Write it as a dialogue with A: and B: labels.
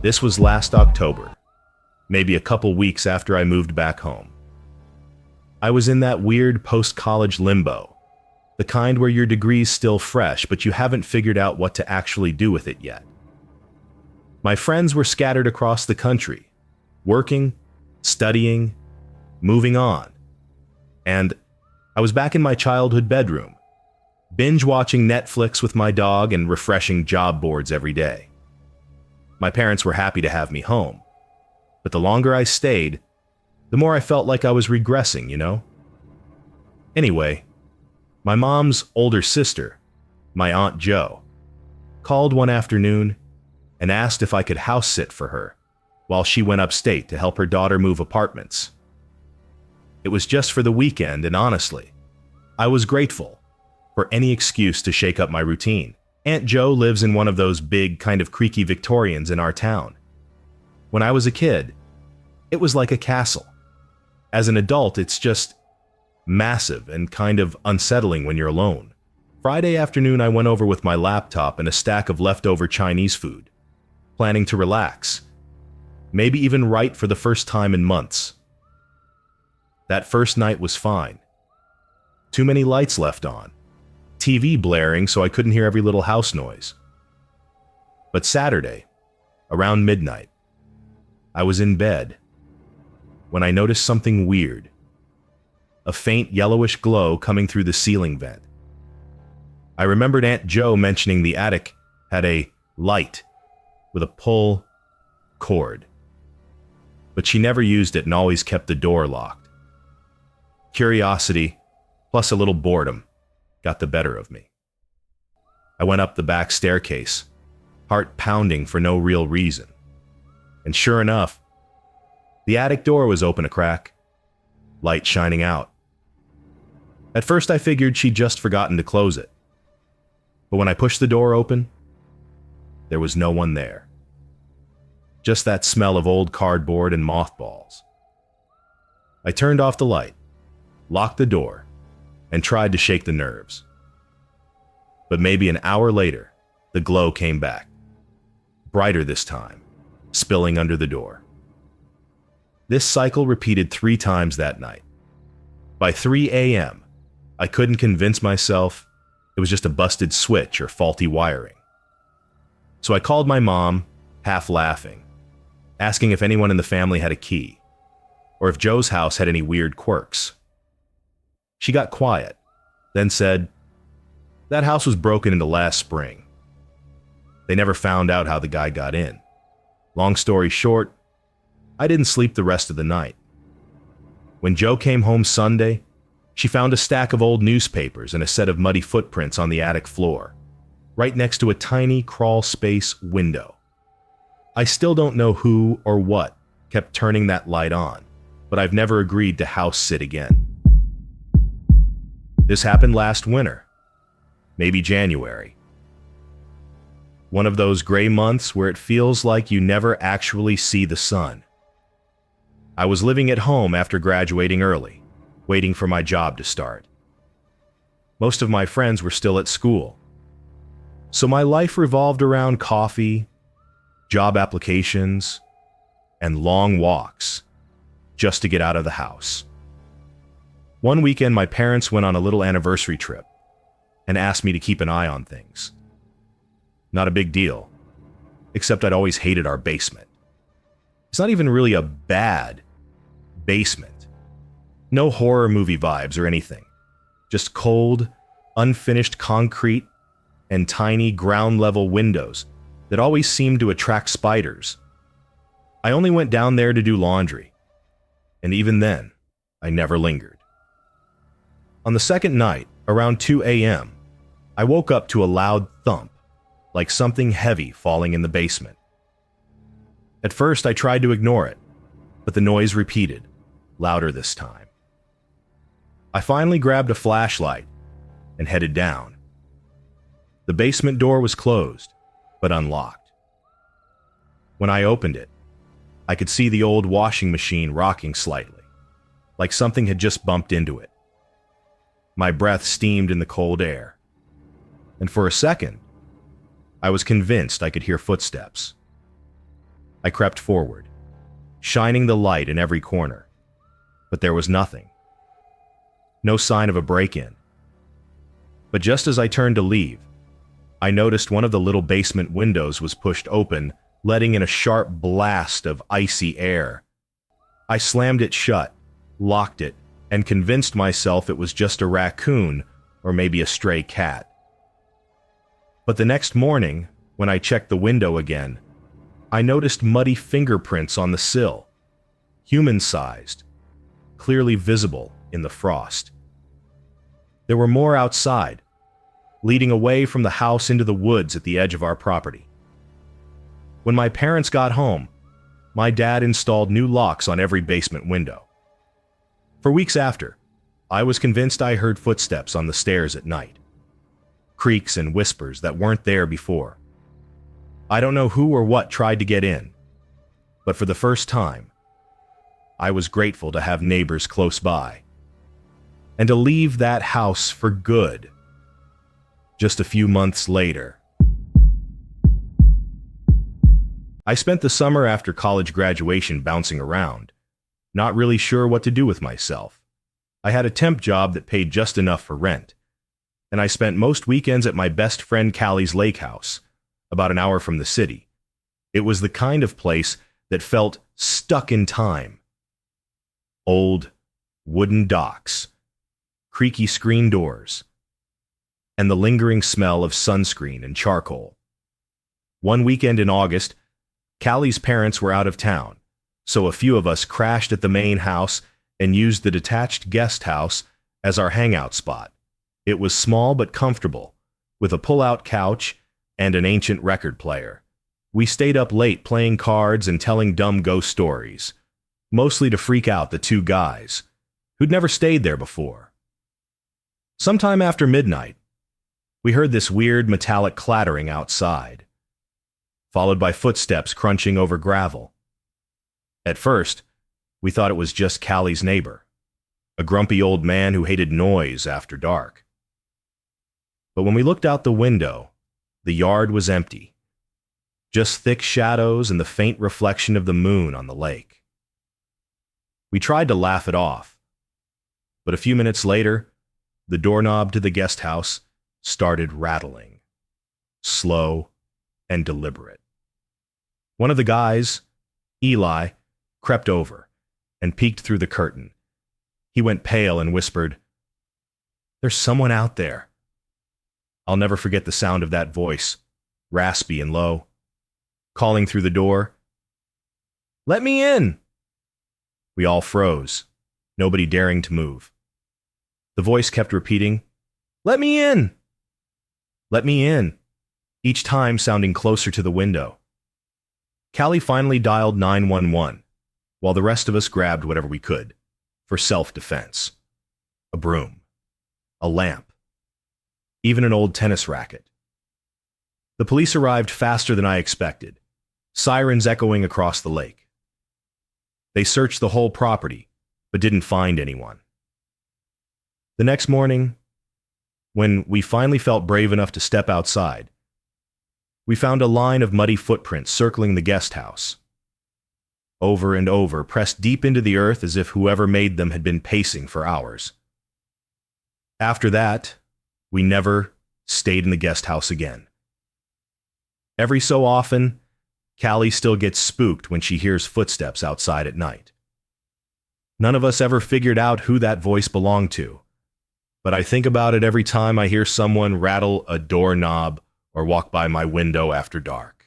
A: This was last October, maybe a couple weeks after I moved back home. I was in that weird post-college limbo, the kind where your degree's still fresh, but you haven't figured out what to actually do with it yet. My friends were scattered across the country, working, studying, moving on. And I was back in my childhood bedroom, binge-watching Netflix with my dog and refreshing job boards every day. My parents were happy to have me home, but the longer I stayed, the more I felt like I was regressing, you know? Anyway, my mom's older sister, my Aunt Jo, called one afternoon and asked if I could house sit for her while she went upstate to help her daughter move apartments. It was just for the weekend, and honestly, I was grateful for any excuse to shake up my routine. Aunt Jo lives in one of those big, kind of creaky Victorians in our town. When I was a kid, it was like a castle. As an adult, it's just massive and kind of unsettling when you're alone. Friday afternoon, I went over with my laptop and a stack of leftover Chinese food, planning to relax, maybe even write for the first time in months. That first night was fine. Too many lights left on, TV blaring so I couldn't hear every little house noise. But Saturday, around midnight, I was in bed when I noticed something weird. A faint yellowish glow coming through the ceiling vent. I remembered Aunt Jo mentioning the attic had a light with a pull cord, but she never used it and always kept the door locked. Curiosity, plus a little boredom, got the better of me. I went up the back staircase, heart pounding for no real reason. And sure enough, the attic door was open a crack, light shining out. At first I figured she'd just forgotten to close it. But when I pushed the door open, there was no one there. Just that smell of old cardboard and mothballs. I turned off the light, locked the door, and tried to shake the nerves. But maybe an hour later, the glow came back. Brighter this time, spilling under the door. This cycle repeated 3 times that night. By 3 a.m., I couldn't convince myself it was just a busted switch or faulty wiring. So I called my mom, half laughing, asking if anyone in the family had a key, or if Joe's house had any weird quirks. She got quiet, then said, "That house was broken into last spring. They never found out how the guy got in. Long story short, I didn't sleep the rest of the night. When Joe came home Sunday, she found a stack of old newspapers and a set of muddy footprints on the attic floor, right next to a tiny crawl space window. I still don't know who or what kept turning that light on, but I've never agreed to house sit again." This happened last winter, maybe January. One of those gray months where it feels like you never actually see the sun. I was living at home after graduating early, waiting for my job to start. Most of my friends were still at school, so my life revolved around coffee, job applications, and long walks just to get out of the house. One weekend, my parents went on a little anniversary trip and asked me to keep an eye on things. Not a big deal, except I'd always hated our basement. It's not even really a bad basement. No horror movie vibes or anything. Just cold, unfinished concrete and tiny ground-level windows that always seemed to attract spiders. I only went down there to do laundry, and even then, I never lingered. On the second night, around 2 a.m., I woke up to a loud thump, like something heavy falling in the basement. At first, I tried to ignore it, but the noise repeated, louder this time. I finally grabbed a flashlight and headed down. The basement door was closed, but unlocked. When I opened it, I could see the old washing machine rocking slightly, like something had just bumped into it. My breath steamed in the cold air, and for a second, I was convinced I could hear footsteps. I crept forward, shining the light in every corner. But there was nothing. No sign of a break-in. But just as I turned to leave, I noticed one of the little basement windows was pushed open, letting in a sharp blast of icy air. I slammed it shut, locked it, and convinced myself it was just a raccoon or maybe a stray cat. But the next morning, when I checked the window again, I noticed muddy fingerprints on the sill, human-sized, clearly visible in the frost. There were more outside, leading away from the house into the woods at the edge of our property. When my parents got home, my dad installed new locks on every basement window. For weeks after, I was convinced I heard footsteps on the stairs at night, creaks and whispers that weren't there before. I don't know who or what tried to get in, but for the first time, I was grateful to have neighbors close by and to leave that house for good. Just a few months later, I spent the summer after college graduation bouncing around, not really sure what to do with myself. I had a temp job that paid just enough for rent, and I spent most weekends at my best friend Callie's lake house, about an hour from the city. It was the kind of place that felt stuck in time. Old wooden docks, creaky screen doors, and the lingering smell of sunscreen and charcoal. One weekend in August, Callie's parents were out of town, so a few of us crashed at the main house and used the detached guest house as our hangout spot. It was small but comfortable, with a pull-out couch and an ancient record player. We stayed up late playing cards and telling dumb ghost stories, mostly to freak out the two guys, who'd never stayed there before. Sometime after midnight, we heard this weird metallic clattering outside, followed by footsteps crunching over gravel. At first, we thought it was just Callie's neighbor, a grumpy old man who hated noise after dark. But when we looked out the window, the yard was empty, just thick shadows and the faint reflection of the moon on the lake. We tried to laugh it off, but a few minutes later, the doorknob to the guest house started rattling, slow and deliberate. One of the guys, Eli, crept over and peeked through the curtain. He went pale and whispered, "There's someone out there." I'll never forget the sound of that voice, raspy and low, calling through the door, "Let me in!" We all froze, nobody daring to move. The voice kept repeating, "Let me in! Let me in," each time sounding closer to the window. Callie finally dialed 911, while the rest of us grabbed whatever we could, for self-defense. A broom, a lamp, even an old tennis racket. The police arrived faster than I expected, sirens echoing across the lake. They searched the whole property, but didn't find anyone. The next morning, when we finally felt brave enough to step outside, we found a line of muddy footprints circling the guest house, over and over, pressed deep into the earth as if whoever made them had been pacing for hours. After that, we never stayed in the guest house again. Every so often, Callie still gets spooked when she hears footsteps outside at night. None of us ever figured out who that voice belonged to, but I think about it every time I hear someone rattle a doorknob or walk by my window after dark.